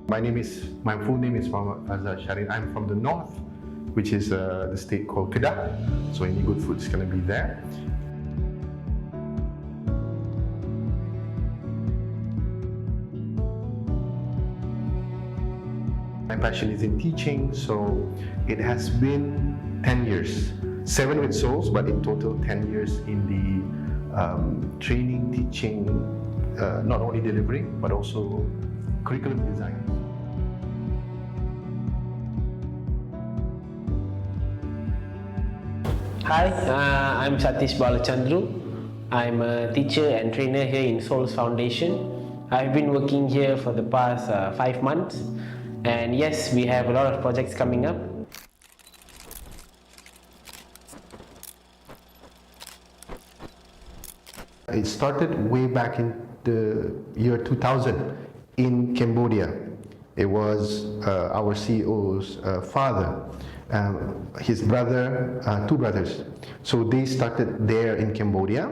My full name is Muhammad Siaran. I'm from the north, which is the state called Kedah. So any good food is going to be there. My passion is in teaching, so it has been 10 years. 7 with SOLS, but in total 10 years in the training, teaching, not only delivering, but also curriculum design. Hi, I'm Satish Balachandru. I'm a teacher and trainer here in SOLS Foundation. I've been working here for the past 5 months, and yes, we have a lot of projects coming up. It started way back in the year 2000 in Cambodia. It was our CEO's father, his brother, 2 brothers. So they started there in Cambodia.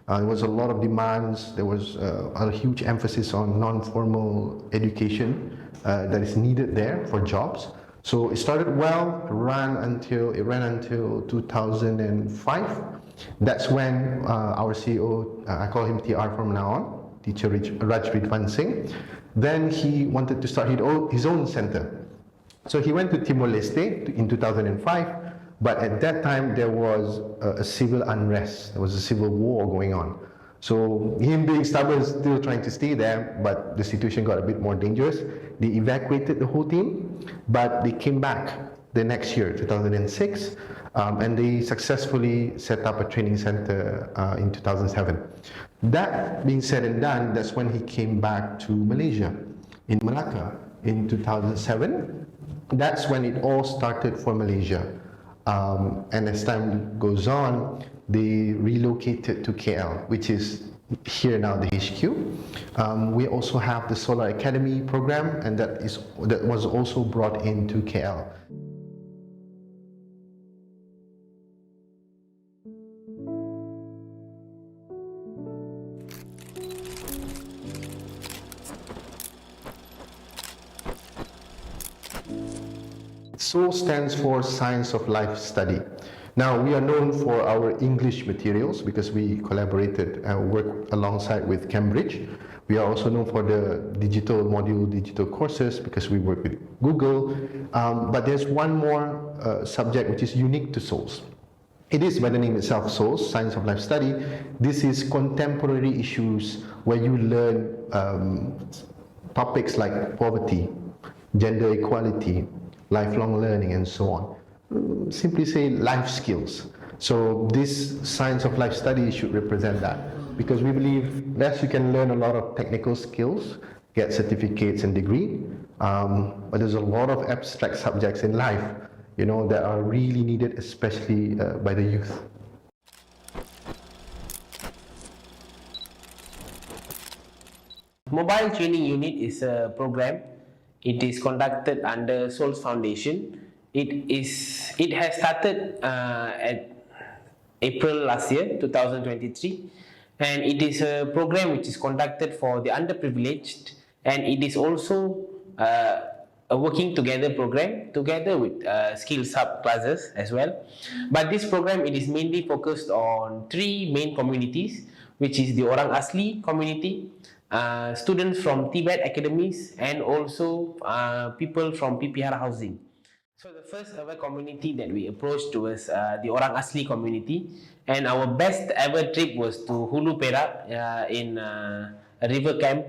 There was a lot of demands. There was a huge emphasis on non-formal education that is needed there for jobs. So it started well, ran until 2005. That's when our CEO, I call him TR from now on, teacher Rajridwan Singh. Then he wanted to start his own center. So he went to Timor-Leste in 2005, but at that time there was a civil unrest, there was a civil war going on. So him being stubborn, still trying to stay there, but the situation got a bit more dangerous. They evacuated the whole team, but they came back the next year, 2006, and they successfully set up a training center in 2007. That being said and done, that's when he came back to Malaysia, in Malacca, in 2007. That's when it all started for Malaysia. And as time goes on, they relocated to KL, which is here now, the HQ. We also have the Solar Academy program, and that was also brought into KL. SOL stands for Science of Life Study. Now, we are known for our English materials because we collaborated and worked alongside with Cambridge. We are also known for the digital module, digital courses, because we work with Google. But there's one more subject which is unique to SOLS. It is by the name itself, SOLS, Science of Life Study. This is contemporary issues where you learn topics like poverty, gender equality, lifelong learning, and so on. Simply say life skills. So this Science of Life Study should represent that, because we believe yes, you can learn a lot of technical skills, get certificates and degree, but there's a lot of abstract subjects in life, that are really needed, especially by the youth. Mobile Training Unit is a program. It is conducted under SOLS Foundation. It has started at April last year, 2023, and it is a program which is conducted for the underprivileged, and it is also a working together program together with skills hub classes as well. But this program, it is mainly focused on 3 main communities, which is the Orang Asli community, students from Tibet academies, and also people from PPR housing. So the first ever community that we approached was the Orang Asli community, and our best ever trip was to Hulu Perak in a river camp.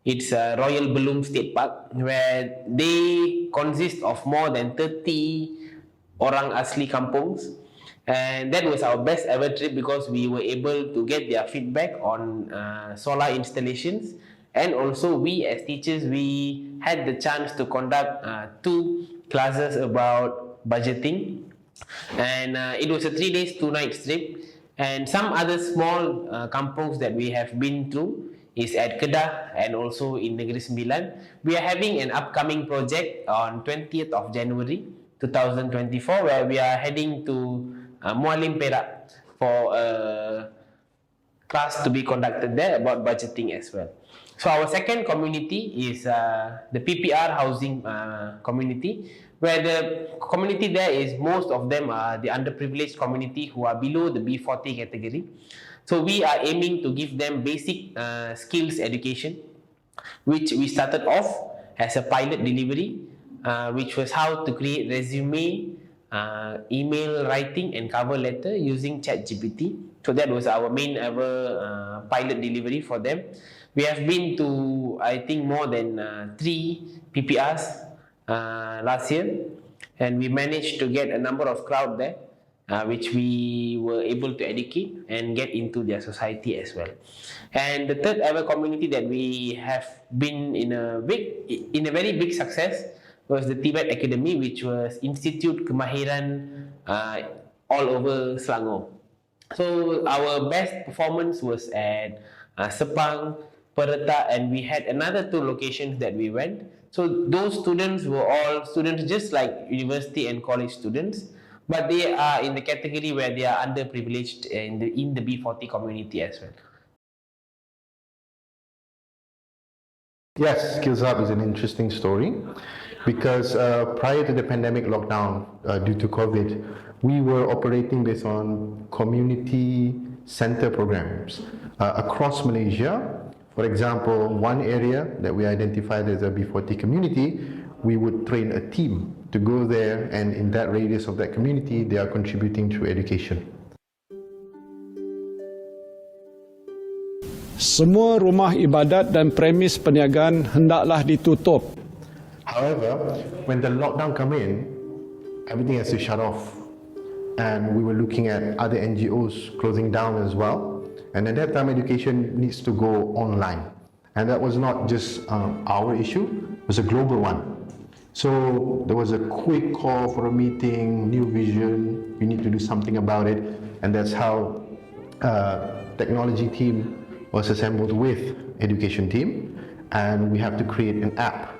It's Royal Belum State Park, where they consist of more than 30 Orang Asli kampungs. And that was our best ever trip because we were able to get their feedback on solar installations, and also we as teachers, we had the chance to conduct 2 classes about budgeting, and it was a 3 days 2 nights trip. And some other small kampungs that we have been through is at Kedah and also in Negeri Sembilan. We are having an upcoming project on 20th of January 2024 where we are heading to Mualim Perak for a class to be conducted there about budgeting as well. So our second community is the PPR housing community, where the community there is most of them are the underprivileged community who are below the B40 category. So we are aiming to give them basic skills education, which we started off as a pilot delivery, which was how to create resume, email writing, and cover letter using ChatGPT. So that was our main ever pilot delivery for them. We have been to, I think, more than 3 PPRs last year, and we managed to get a number of crowd there, which we were able to educate and get into their society as well. And the third ever community that we have been in a very big success was the Tibet Academy, which was Institute Kemahiran all over Selangor. So our best performance was at Sepang, Pereta, and we had another 2 locations that we went. So those students were all students just like university and college students, but they are in the category where they are underprivileged in the B40 community as well. Yes, Skills Hub is an interesting story because prior to the pandemic lockdown due to COVID, we were operating based on community center programs across Malaysia. For example, one area that we identified as a B40 community, we would train a team to go there, and in that radius of that community, they are contributing to education. Semua rumah ibadat dan premis perniagaan hendaklah ditutup. However, when the lockdown came in, everything has to shut off, and we were looking at other NGOs closing down as well. And at that time, education needs to go online, and that was not just our issue; it was a global one. So there was a quick call for a meeting, new vision. We need to do something about it, and that's how technology team was assembled with education team, and we have to create an app.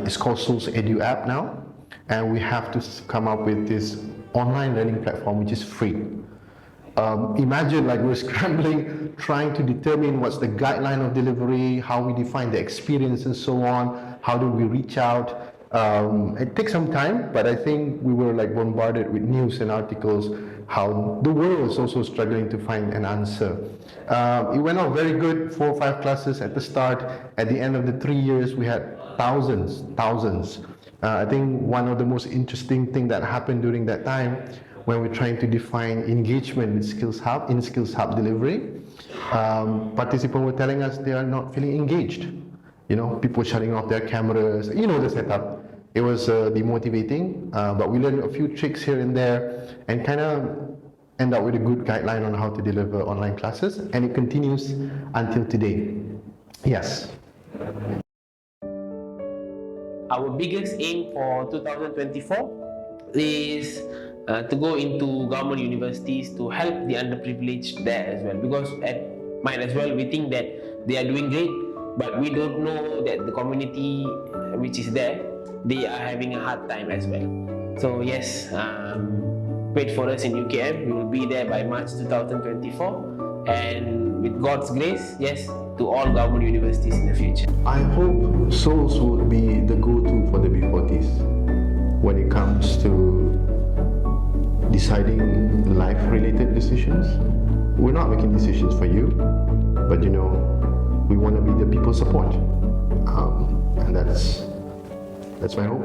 It's called SOLS Edu app now, and we have to come up with this online learning platform which is free. Imagine like we're scrambling, trying to determine what's the guideline of delivery, how we define the experience and so on, how do we reach out. It takes some time, but I think we were like bombarded with news and articles how the world was also struggling to find an answer. It went out very good, 4 or 5 classes at the start. At the end of the 3 years, we had thousands. I think one of the most interesting thing that happened during that time when we're trying to define engagement with Skills Hub, in Skills Hub delivery, participants were telling us they are not feeling engaged. You know, people shutting off their cameras, you know the setup. It was demotivating, but we learned a few tricks here and there and kind of end up with a good guideline on how to deliver online classes, and it continues until today. Yes. Our biggest aim for 2024 is to go into government universities to help the underprivileged there as well, because at Might As Well we think that they are doing great, but we don't know that the community which is there, they are having a hard time as well. So yes, wait for us in UKM. We will be there by March 2024, and with God's grace, yes, to all government universities in the future. I hope SOLS would be the go-to for the B40s when it comes to deciding life-related decisions. We're not making decisions for you, but you know, we want to be the people's support, and that's my hope.